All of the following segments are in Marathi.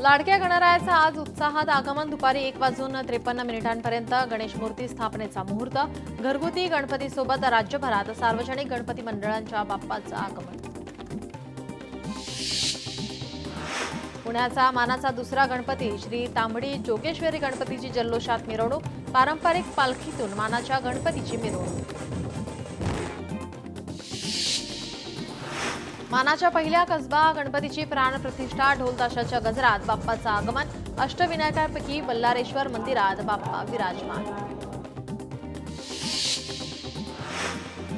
लाडक्या गणरायाचं आज उत्साहात आगमन. दुपारी 1:53 गणेश मूर्ती स्थापनेचा मुहूर्त. घरगुती गणपतीसोबत राज्यभरात सार्वजनिक गणपती मंडळांच्या बाप्पाचं आगमन. पुण्याचा मानाचा दुसरा गणपती श्री तांबडी जोगेश्वरी गणपतीची जल्लोषात मिरवणूक. पारंपरिक पालखीतून मानाच्या गणपतीची मिरवणूक. मानाच्या पहिल्या कसबा गणपतीची प्राणप्रतिष्ठा. ढोल ताशाच्या गजरात बाप्पाचं आगमन. अष्टविनायकांपैकी बल्लारेश्वर मंदिरात बाप्पा विराजमान.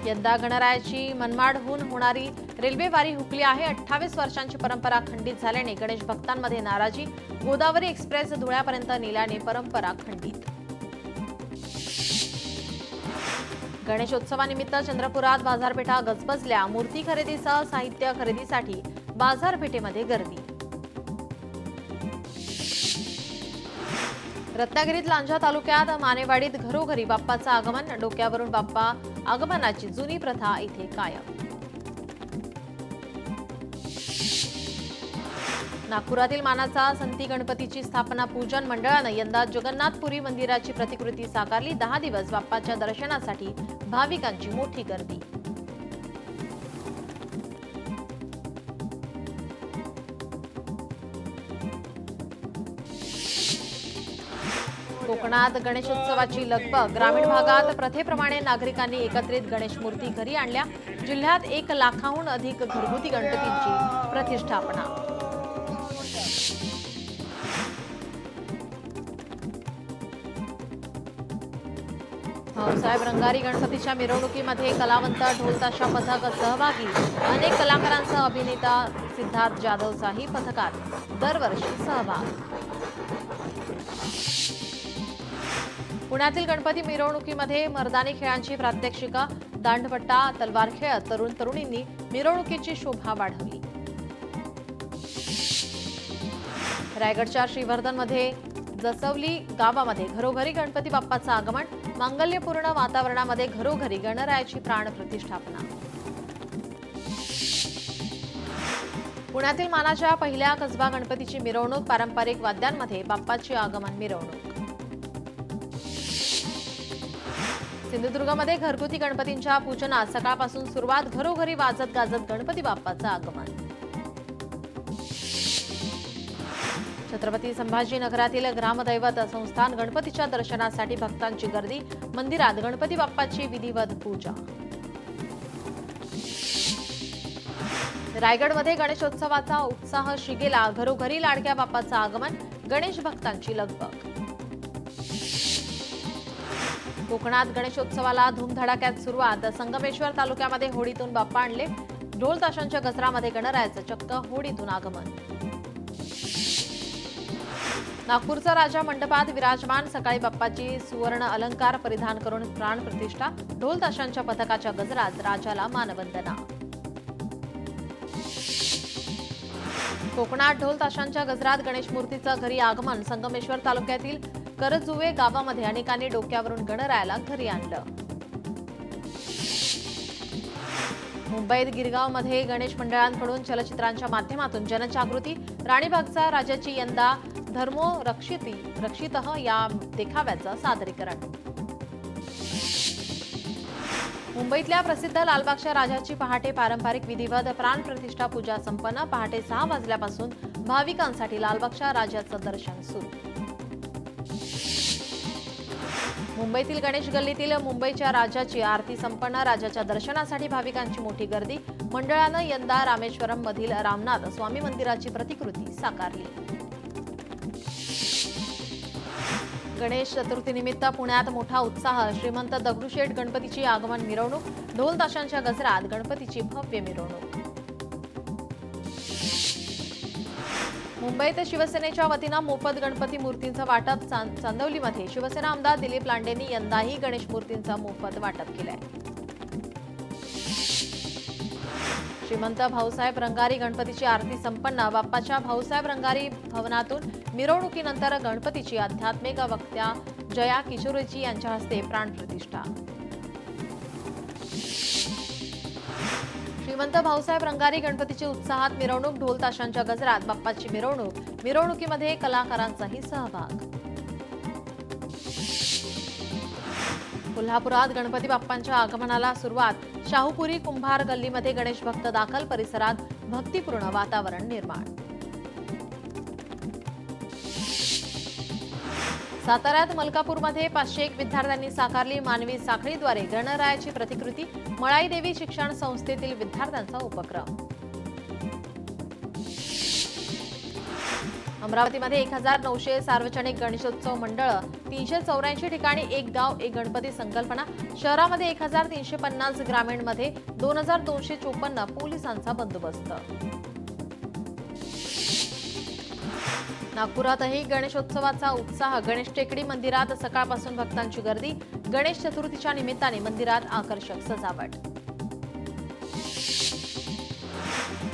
यंदा गणरायाची मनमाडहून होणारी रेल्वे वारी हुकली आहे. 28 वर्षांची परंपरा खंडित झाल्याने गणेश भक्तांमध्ये नाराजी. गोदावरी एक्सप्रेस धुळ्यापर्यंत नेल्याने परंपरा खंडित. गणेशोत्सवानिमित्त चंद्रपुरात बाजारपेठा गजबजल्या. मूर्ती खरेदीसह साहित्य खरेदीसाठी बाजारपेठेमध्ये गर्दी. रत्नागिरीत लांजा तालुक्यात मानेवाडीत घरोघरी बाप्पाचं आगमन. डोक्यावरून बाप्पा आगमनाची जुनी प्रथा इथे कायम. नागपुरातील मानाचा संती गणपतीची स्थापना पूजन मंडळानं यंदा जगन्नाथपुरी मंदिराची प्रतिकृती साकारली. 10 दिवस बाप्पाच्या दर्शनासाठी भाविकांची मोठी गर्दी. कोकणात गणेशोत्सवाची लगबग. ग्रामीण भागात प्रथेप्रमाणे नागरिकांनी एकत्रित गणेश मूर्ती घरी आणल्या. जिल्ह्यात 1 लाखाहून अधिक घरगुती गणपतींची प्रतिष्ठापना. भाऊसाहेब रंगारी गणपतीच्या मिरवणुकीमध्ये कलावंत ढोलताशा पथक सहभागी. अनेक कलाकारांसह अभिनेता सिद्धार्थ जाधवचाही पथकात दरवर्षी सहभाग. पुण्यातील गणपती मिरवणुकीमध्ये मर्दानी खेळांची प्रात्यक्षिका. दांडपट्टा, तलवार खेळत तरुण तरुणींनी मिरवणुकीची शोभा वाढवली. रायगडच्या श्रीवर्धनमध्ये जसवली गावामध्ये घरोघरी गणपती बाप्पाचं आगमन. मांगल्यपूर्ण वातावरणामध्ये घरोघरी गणरायाची प्राणप्रतिष्ठापना. पुण्यातील मानाच्या पहिल्या कसबा गणपतीची मिरवणूक. पारंपरिक वाद्यांमध्ये बाप्पाची आगमन मिरवणूक. सिंधुदुर्गमध्ये घरगुती गणपतींच्या पूजनात सकाळपासून सुरुवात. घरोघरी वाजत गाजत गणपती बाप्पाचं आगमन. छत्रपती संभाजीनगरातील ग्रामदैवत संस्थान गणपतीच्या दर्शनासाठी भक्तांची गर्दी. मंदिरात गणपती बाप्पाची विधिवत पूजा. रायगडमध्ये गणेशोत्सवाचा उत्साह शिगेला. घरोघरी लाडक्या बाप्पाचं आगमन. गणेश भक्तांची लगबग. कोकणात गणेशोत्सवाला धूमधडाक्यात सुरुवात. संगमेश्वर तालुक्यामध्ये होडीतून बाप्पा आणले. ढोल ताशांच्या गजरामध्ये गणरायाचं चक्क होडीतून आगमन. नागपूरचा राजा मंडपात विराजमान. सकाळी बाप्पाची सुवर्ण अलंकार परिधान करून प्राणप्रतिष्ठा. ढोल ताशांच्या पथकाच्या गजरात राजाला मानवंदना. कोकणात ढोल ताशांच्या गजरात गणेश मूर्तीचं घरी आगमन. संगमेश्वर तालुक्यातील करजुवे गावामध्ये अनेकांनी डोक्यावरून गणरायाला घरी आणलं. मुंबईत गिरगावमध्ये गणेश मंडळांकडून चलचित्रांच्या माध्यमातून जनजागृती. राणीबागचा राजाची यंदा धर्मो रक्षितः या देखाव्याचं सादरीकरण. मुंबईतल्या प्रसिद्ध लालबागच्या राजाची पहाटे पारंपरिक विधिवत प्राणप्रतिष्ठा पूजा संपन्न. पहाटे 6 वाजल्यापासून भाविकांसाठी लालबागच्या राजाचं दर्शन सुरू. मुंबईतील गणेश गल्लीतील मुंबईच्या राजाची आरती संपन्न. राजाच्या दर्शनासाठी भाविकांची मोठी गर्दी. मंडळानं यंदा रामेश्वरम मधील रामनाथ स्वामी मंदिराची प्रतिकृती साकारली. गणेश चतुर्थीनिमित्त पुण्यात मोठा उत्साह. श्रीमंत दगडूशेठ गणपतीची आगमन मिरवणूक. ढोल ताशांच्या गजरात गणपतीची भव्य मिरवणूक. मुंबईत शिवसेनेच्या वतीनं मोफत गणपती मूर्तींचं वाटप. चांदवलीमध्ये शिवसेना आमदार दिलीप लांडेंनी यंदाही गणेश मूर्तींचं मोफत वाटप केलंय. श्रीमंत भाऊसाहेब रंगारी गणपतीची आरती संपन्न. बाप्पाच्या भाऊसाहेब रंगारी भवनातून मिरवणुकीनंतर गणपतीची आध्यात्मिक वक्त्या जया किशोरीजी यांच्या हस्ते प्राणप्रतिष्ठा. श्रीमंत भाऊसाहेब रंगारी गणपतीची उत्साहात मिरवणूक, ढोल ताशांच्या गजरात बाप्पाची मिरवणूक, मिरवणुकीमध्ये कलाकारांचाही सहभाग. कोल्हापुरात गणपती बाप्पांच्या आगमनाला सुरुवात, शाहूपुरी कुंभार गल्लीमध्ये गणेश भक्त दाखल, परिसरात भक्तिपूर्ण वातावरण निर्माण. साताऱ्यात मलकापूरमध्ये 501 विद्यार्थ्यांनी साकारली मानवी साखळीद्वारे गणरायाची प्रतिकृती, मळाई देवी शिक्षण संस्थेतील विद्यार्थ्यांचा उपक्रम. अमरावतीमध्ये 1900 सार्वजनिक गणेशोत्सव मंडळ, 384 ठिकाणी एक गाव एक गणपती संकल्पना, शहरामध्ये 1350, ग्रामीणमध्ये 2254, पोलिसांचा बंदोबस्त. नागपुरातही गणेशोत्सवाचा उत्साह, गणेश टेकडी मंदिरात सकाळपासून भक्तांची गर्दी, गणेश चतुर्थीच्या निमित्ताने मंदिरात आकर्षक सजावट.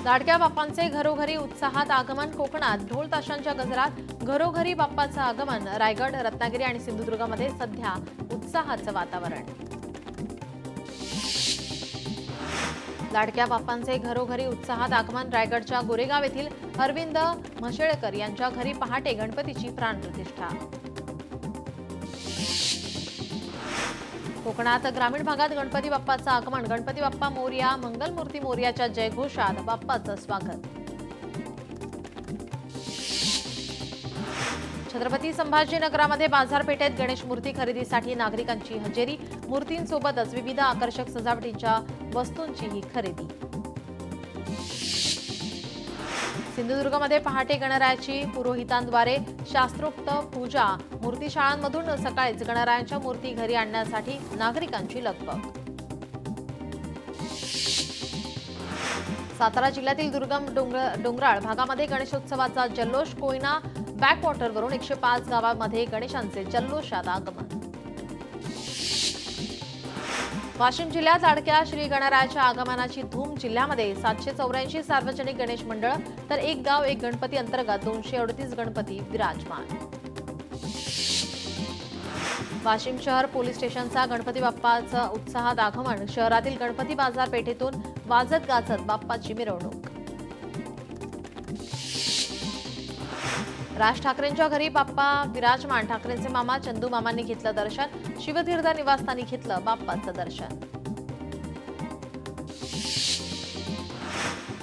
लाडक्या बाप्पांचे घरोघरी उत्साहात आगमन, कोकणात ढोल ताशांच्या गजरात घरोघरी बाप्पाचं आगमन, रायगड, रत्नागिरी आणि सिंधुदुर्गमध्ये सध्या उत्साहाचं वातावरण. लाडक्या बाप्पांचे घरोघरी उत्साहात आगमन, रायगडच्या गोरेगाव येथील अरविंद म्हशेळकर यांच्या घरी पहाटे गणपतीची प्राणप्रतिष्ठा. कोकणात ग्रामीण भागात गणपती बाप्पाचं आगमन, गणपती बाप्पा मोरया, मंगलमूर्ती मोरयाच्या जयघोषात बाप्पाचं स्वागत. छत्रपती संभाजीनगरामध्ये बाजारपेठेत गणेश मूर्ती खरेदीसाठी नागरिकांची हजेरी, मूर्तींसोबतच विविध आकर्षक सजावटीच्या वस्तूंचीही खरेदी. सिंधुदुर्गमध्ये पहाटे गणरायाची पुरोहितांद्वारे शास्त्रोक्त पूजा, मूर्तीशाळांमधून सकाळीच गणरायांच्या मूर्ती घरी आणण्यासाठी नागरिकांची लगबग. सातारा जिल्ह्यातील दुर्गम डोंगराळ भागामध्ये गणेशोत्सवाचा जल्लोष, कोयना बॅकवॉटरवरून 105 गावांमध्ये गणेशांचे जल्लोषात आगमन. वाशिम जिल्ह्यात लाडक्या श्री गणरायाच्या आगमनाची धूम, जिल्ह्यामध्ये 784 सार्वजनिक गणेश मंडळ तर एक गाव एक गणपती अंतर्गत 238 गणपती विराजमान. वाशिम शहर पोलीस स्टेशनचा गणपती बाप्पाचं उत्साहात आगमन, शहरातील गणपती बाजारपेठेतून वाजत गाजत बाप्पाची मिरवणूक. राज ठाकरेंच्या घरी बाप्पा विराजमान, ठाकरेंचे मामा चंदू मामांनी घेतलं दर्शन, शिवतीर्थ निवासस्थानी घेतलं बाप्पाचं दर्शन.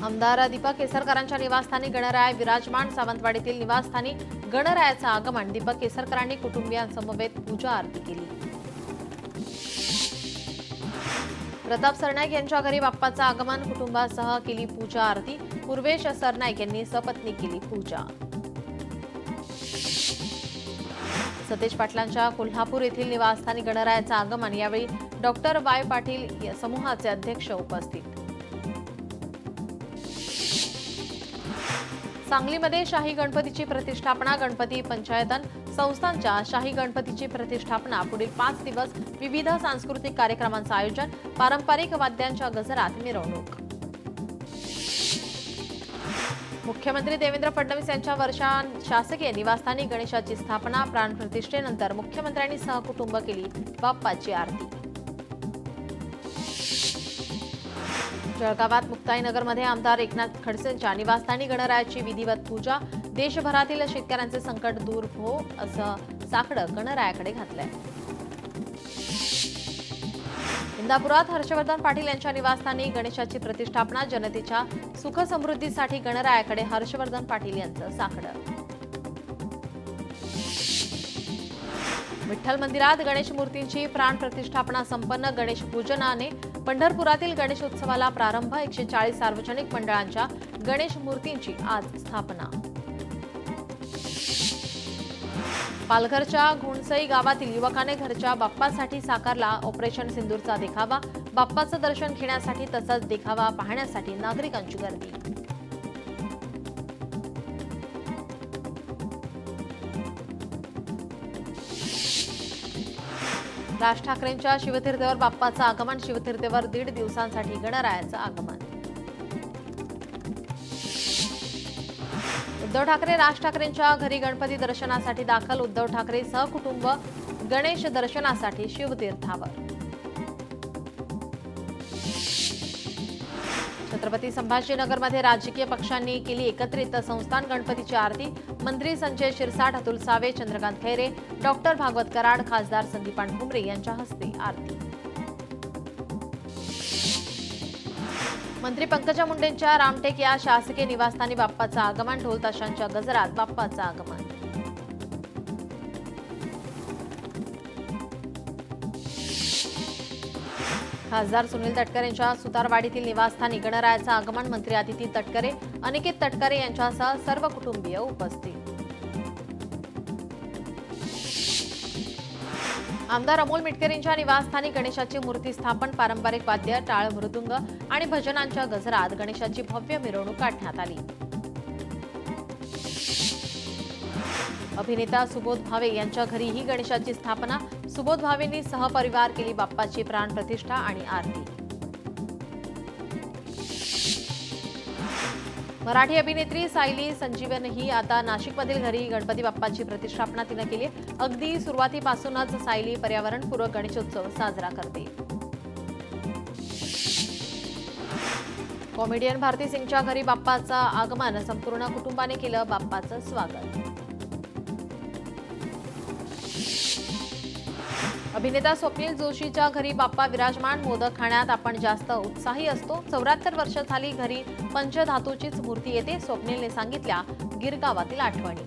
आमदार दीपक केसरकरांच्या निवासस्थानी गणराय विराजमान, सावंतवाडीतील निवासस्थानी गणरायाचं आगमन, दीपक केसरकरांनी कुटुंबियांसमवेत पूजा आरती केली. प्रताप सरनाईक यांच्या घरी बाप्पाचं आगमन, कुटुंबासह केली पूजा आरती, पूर्वेश सरनाईक यांनी सपत्नी केली पूजा. सतेज पाटलांच्या कोल्हापूर येथील निवासस्थानी गणरायाचं आगमन, यावेळी डॉक्टर वाय पाटील समूहाचे अध्यक्ष उपस्थित. सांगलीमध्ये शाही गणपतीची प्रतिष्ठापना, गणपती पंचायतन संस्थांच्या शाही गणपतीची प्रतिष्ठापना, पुढील 5 दिवस विविध सांस्कृतिक कार्यक्रमांचं आयोजन, पारंपरिक वाद्यांच्या गजरात मिरवणूक. मुख्यमंत्री देवेंद्र फडणवीस यांच्या वर्षा शासकीय निवासस्थानी गणेशाची स्थापना, प्राणप्रतिष्ठेनंतर मुख्यमंत्र्यांनी सहकुटुंब केली बाप्पाची आरती. जळगावात मुक्ताईनगरमध्ये आमदार एकनाथ खडसेंच्या निवासस्थानी गणरायाची विधिवत पूजा, देशभरातील शेतकऱ्यांचे संकट दूर हो असं साकडं गणरायाकडे घातलंय. इंदापुरात हर्षवर्धन पाटील यांच्या निवासस्थानी गणेशाची प्रतिष्ठापना, जनतेच्या सुख समृद्धीसाठी गणरायाकडे हर्षवर्धन पाटील यांचं साकडं. विठ्ठल मंदिरात गणेश मूर्तींची प्राणप्रतिष्ठापना संपन्न, गणेश पूजनाने पंढरपुरातील गणेशोत्सवाला प्रारंभ, 140 सार्वजनिक मंडळांच्या गणेश मूर्तींची आज स्थापना. पालघरच्या घोणसई गावातील युवकाने घरच्या बाप्पासाठी साकारला ऑपरेशन सिंदूरचा देखावा, बाप्पाचं दर्शन घेण्यासाठी तसंच देखावा पाहण्यासाठी नागरिकांची गर्दी. राज ठाकरेंच्या शिवतीर्थवर बाप्पाचं आगमन, शिवतीर्थवर 1.5 दिवसांसाठी गणरायाचं आगमन. उद्धव ठाकरे राज ठाकरेंच्या घरी गणपती दर्शनासाठी दाखल, उद्धव ठाकरे सहकुटुंब गणेश दर्शनासाठी शिवतीर्थावर. छत्रपती संभाजीनगरमध्ये राजकीय पक्षांनी केली एकत्रित संस्थान गणपतीची आरती. मंत्री संजय शिरसाट, अतुल सावे, चंद्रकांत खैरे, डॉक्टर भागवत कराड, खासदार संदीप ठुमरे यांच्या हस्ते आरती. मंत्री पंकजा मुंडेंच्या रामटेक या शासकीय निवासस्थानी बाप्पाचं आगमन. ढोल ताशांच्या गजरात बाप्पाचं आगमन. खासदार सुनील तटकरे यांच्या सुतारवाडीतील निवासस्थानी गणरायाचं आगमन. मंत्री अदिती तटकरे, अनिकेत तटकरे यांच्यासह सर्व कुटुंबीय उपस्थित. आमदार अमोल मिटकरींच्या निवासस्थानी गणेशाची मूर्ती स्थापन. पारंपरिक वाद्य, टाळ, मृदुंग आणि भजनांच्या गजरात गणेशाची भव्य मिरवणूक काढण्यात आली. अभिनेता सुबोध भावे यांच्या घरी ही गणेशाची स्थापना. सुबोध भावेंनी सहपरिवार केली बाप्पाची प्राणप्रतिष्ठा आणि आरती. मराठी अभिनेत्री सायली संजीवनही आता नाशिकमधील घरी गणपती बाप्पाची प्रतिष्ठापना तिनं केली. अगदी सुरुवातीपासूनच सायली पर्यावरणपूरक गणेशोत्सव साजरा करते. कॉमेडियन भारती सिंगच्या घरी बाप्पाचं आगमन. संपूर्ण कुटुंबाने केलं बाप्पाचं स्वागत. अभिनेता स्वप्नील जोशीच्या घरी बाप्पा विराजमान. मोदक खाण्यात आपण जास्त उत्साही असतो. 74 वर्ष झाली घरी पंचधातूचीच मूर्ती येते. स्वप्नीलने सांगितल्या गिरगावातील आठवणी.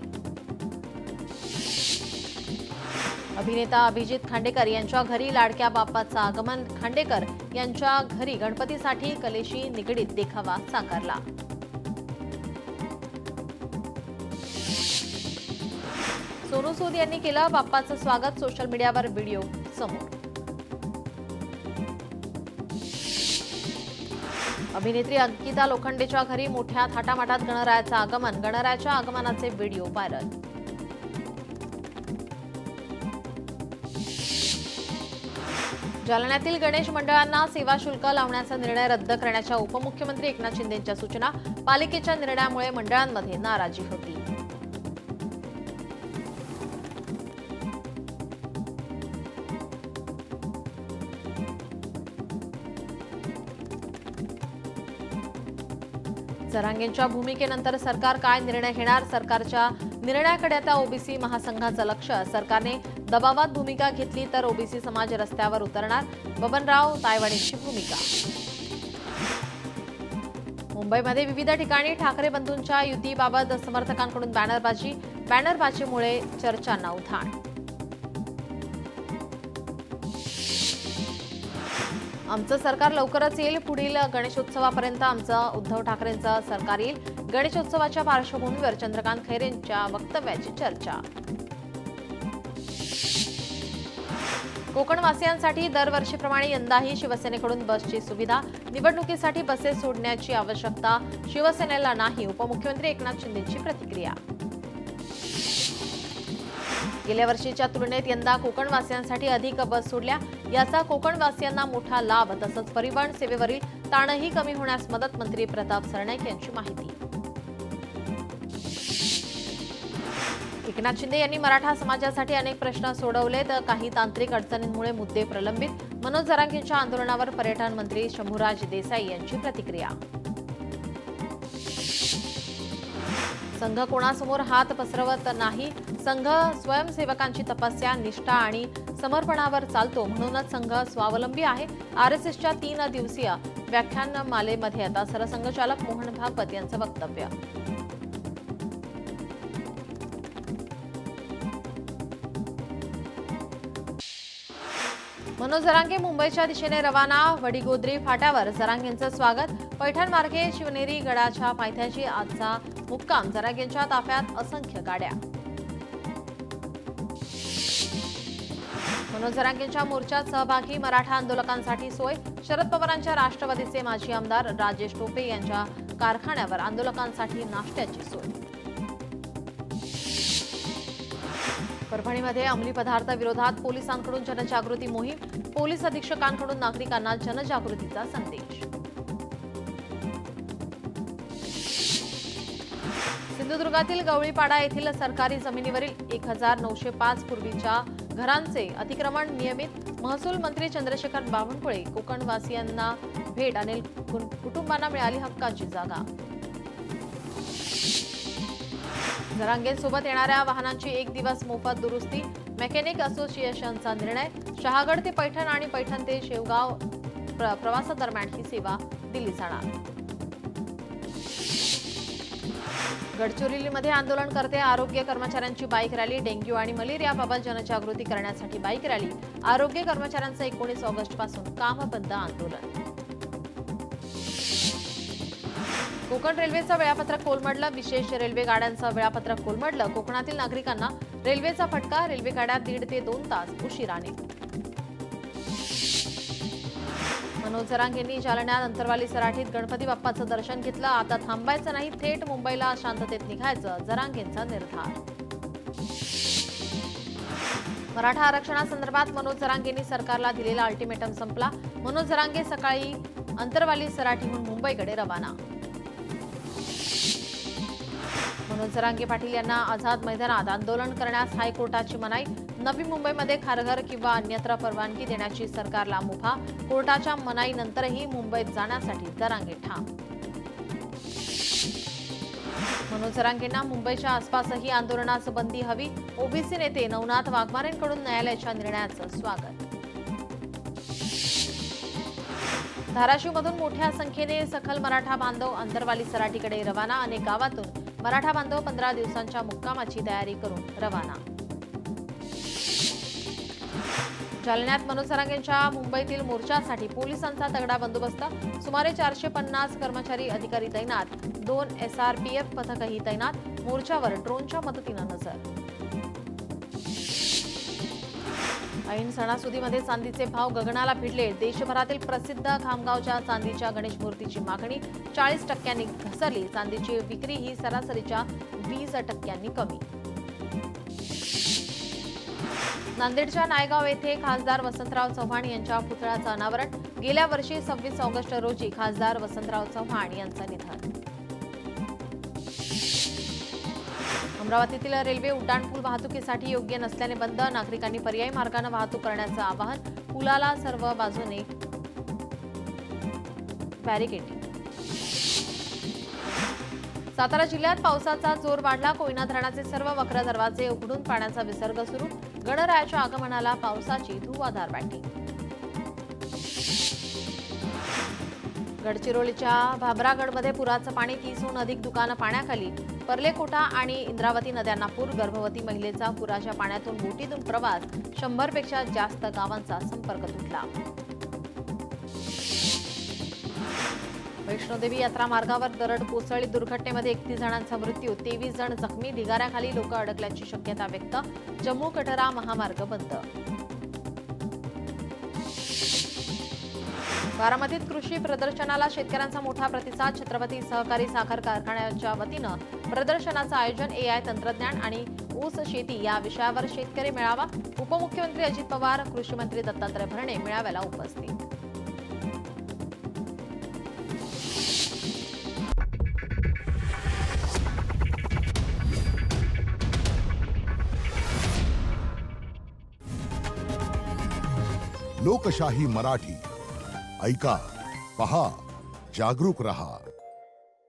अभिनेता अभिजित खांडेकर यांच्या घरी लाडक्या बाप्पाचं आगमन. खांडेकर यांच्या घरी गणपतीसाठी कलेशी निगडीत देखावा साकारला. सोनू सूद यांनी केलं बाप्पाचं स्वागत. सोशल मीडियावर व्हिडिओ समोर. अभिनेत्री अंकिता लोखंडेच्या घरी मोठ्या थाटामाटात गणरायाचं आगमन. गणरायाच्या आगमनाचे व्हिडिओ व्हायरल. जालन्यातील गणेश मंडळांना सेवा शुल्क लावण्याचा निर्णय रद्द करण्याच्या उपमुख्यमंत्री एकनाथ शिंदेंच्या सूचना. पालिकेच्या निर्णयामुळे मंडळांमध्ये नाराजी होती. जरांगेंच्या भूमिकेनंतर सरकार काय निर्णय घेणार? सरकारच्या निर्णयाकडे आता ओबीसी महासंघाचं लक्ष. सरकारने दबावात भूमिका घेतली तर ओबीसी समाज रस्त्यावर उतरणार. बबनराव तायवाडेंची भूमिका. मुंबईमध्ये विविध ठिकाणी ठाकरे बंधूंच्या युतीबाबत समर्थकांकडून बॅनरबाजी. बॅनरबाजीमुळे चर्चांना उधाण. आमचं सरकार लवकरच येईल. पुढील गणेशोत्सवापर्यंत आमचं उद्धव ठाकरेंचं सरकार येईल. गणेशोत्सवाच्या पार्श्वभूमीवर चंद्रकांत खैरेंच्या वक्तव्याची चर्चा. कोकणवासियांसाठी दरवर्षीप्रमाणे यंदाही शिवसेनेकडून बसची सुविधा. निवडणुकीसाठी बसेस सोडण्याची आवश्यकता शिवसेनेला नाही. उपमुख्यमंत्री एकनाथ शिंदेंची प्रतिक्रिया. गेल्या वर्षीच्या तुलनेत यंदा कोकणवासियांसाठी अधिक बस सोडल्या. याचा कोकणवासियांना मोठा लाभ. तसंच परिवहन सेवेवरील ताणही कमी होण्यास मदत. मंत्री प्रताप सरनाईक यांची माहिती. एकनाथ शिंदे यांनी मराठा समाजासाठी अनेक प्रश्न सोडवले तर काही तांत्रिक अडचणींमुळे मुद्दे प्रलंबित. मनोज जरांगेंच्या आंदोलनावर पर्यटन मंत्री शंभूराज देसाई यांची प्रतिक्रिया. संघ कोणासमोर हात पसरवत नाही. संघ स्वयंसेवकांची तपस्या, निष्ठा आणि समर्पणावर चालतो. म्हणूनच संघ स्वावलंबी आहे. आरएसएसच्या 3 दिवसीय व्याख्यानमालेमध्ये आता सरसंघचालक मोहन भागवत यांचं वक्तव्य. मनोज जरांगे मुंबईच्या दिशेने रवाना. वडीगोद्री फाट्यावर जरांगेंचं स्वागत. पैठण मार्गे शिवनेरी गडाच्या पायथ्याशी आजचा मुक्काम. जरांगेंच्या ताफ्यात असंख्य गाड्या. मनोज जरांगेंच्या मोर्चात सहभागी मराठा आंदोलकांसाठी सोय. शरद पवारांच्या राष्ट्रवादीचे माजी आमदार राजेश टोपे यांच्या कारखान्यावर आंदोलकांसाठी नाश्त्याची सोय. परभणीमध्ये अंमली पदार्थ विरोधात पोलिसांकडून जनजागृती मोहीम. पोलीस अधीक्षकांकडून नागरिकांना जनजागृतीचा संदेश. सिंधुदुर्गातील गवळीपाडा येथील सरकारी जमिनीवरील 1905 पूर्वीच्या घरांचे अतिक्रमण नियमित. महसूल मंत्री चंद्रशेखर बावनकुळे कोकणवासियांना भेट. अनिल कुटुंबांना मिळाली हक्काची जागा. जरांगेसोबत येणाऱ्या वाहनांची 1 दिवस मोफत दुरुस्ती. मेकॅनिक असोसिएशनचा निर्णय. शहागड ते पैठण आणि पैठण ते शेवगाव प्रवासादरम्यान ही सेवा दिली जाणार. गडचिरोलीमध्ये आंदोलनकर्ते आरोग्य कर्मचाऱ्यांची बाईक रॅली. डेंग्यू आणि मलेरियाबाबत जनजागृती करण्यासाठी बाईक रॅली. आरोग्य कर्मचाऱ्यांचं 19 ऑगस्टपासून कामबंद आंदोलन. कोकण रेल्वेचं वेळापत्रक कोलमडलं. विशेष रेल्वे गाड्यांचं वेळापत्रक कोलमडलं. कोकणातील नागरिकांना रेल्वेचा फटका. रेल्वे गाड्या 1.5 ते 2 तास उशिराने. मनोज जरांगेंनी जालन्यात अंतरवाली सराठीत गणपती बाप्पाचं दर्शन घेतलं. आता थांबायचं नाही, थेट मुंबईला शांततेत निघायचं, जरांगेंचा निर्धार. मराठा आरक्षणासंदर्भात मनोज जरांगेंनी सरकारला दिलेला अल्टिमेटम संपला. मनोज जरांगे सकाळी अंतरवाली सराठीहून मुंबईकडे रवाना. मनोज जरांगे पाटील यांना आझाद मैदानात आंदोलन करण्यास हायकोर्टाची मनाई. नवी मुंबईमध्ये खारघर किंवा अन्यत्र परवानगी देण्याची सरकारला मुभा. कोर्टाच्या मनाईनंतरही मुंबईत जाण्यासाठी जरांगे ठाम. मनोज जरांगेंना मुंबईच्या आसपासही आंदोलनास बंदी हवी. ओबीसी नेते नवनाथ वाघमारेंकडून न्यायालयाच्या निर्णयाचं स्वागत. धाराशिवमधून मोठ्या संख्येने सखल मराठा बांधव अंतरवाली सराठीकडे रवाना. अनेक गावातून मराठा बांधव 15 दिवसांच्या मुक्कामाची तयारी करून रवाना. जालन्यात मनोज जरांगेंच्या मुंबईतील मोर्चासाठी पोलिसांचा तगडा बंदोबस्त. सुमारे 450 कर्मचारी अधिकारी तैनात. 2 SRPF पथकही तैनात. मोर्चावर ड्रोनच्या मदतीनं नजर. ऐन सणासुदीमध्ये चांदीचे भाव गगनाला भिडले. देशभरातील प्रसिद्ध खामगावच्या चांदीच्या गणेश मूर्तीची मागणी 40% घसरली. चांदीची विक्री ही सरासरीच्या 20% कमी. नांदेडच्या नायगाव येथे खासदार वसंतराव चव्हाण यांच्या पुतळ्याचं अनावरण. गेल्या वर्षी 26 ऑगस्ट रोजी खासदार वसंतराव चव्हाण यांचं निधन. अमरावतीतील रेल्वे उड्डाणपूल वाहतुकीसाठी योग्य नसल्याने बंद. नागरिकांनी पर्यायी मार्गाने वाहतूक करण्याचं आवाहन. पुलाला सर्व बाजूने बॅरिकेडिंग. सातारा जिल्ह्यात पावसाचा जोर वाढला. कोयना धरणाचे सर्व वक्र दरवाजे उघडून पाण्याचा विसर्ग सुरू. गणरायाच्या आगमनाला पावसाची धुवाधार बॅटिंग. गडचिरोलीच्या भामरागडमध्ये पुराचं पाणी. 30हून अधिक दुकानं पाण्याखाली. पर्लेकोटा आणि इंद्रावती नद्यांना पूर. गर्भवती महिलेचा पुराच्या पाण्यातून बोटीतून प्रवास. 100 पेक्षा जास्त गावांचा संपर्क तुटला. वैष्णोदेवी यात्रा मार्गावर दरड कोसळली. दुर्घटनेमध्ये 31 जणांचा मृत्यू. 23 जण जखमी. ढिगाऱ्याखाली लोक अडकल्याची शक्यता व्यक्त. जम्मू कटरा महामार्ग बंद. बारामतीत कृषी प्रदर्शनाला शेतकऱ्यांचा मोठा प्रतिसाद. छत्रपती सहकारी साखर कारखान्याच्या वतीनं प्रदर्शनाचं आयोजन. AI तंत्रज्ञान आणि ऊस शेती या विषयावर शेतकरी मेळावा. उपमुख्यमंत्री अजित पवार, कृषी मंत्री दत्तात्रय भरणे मेळाव्याला उपस्थित. लोकशाही मराठी ऐका, पहा, जागरूक रहा.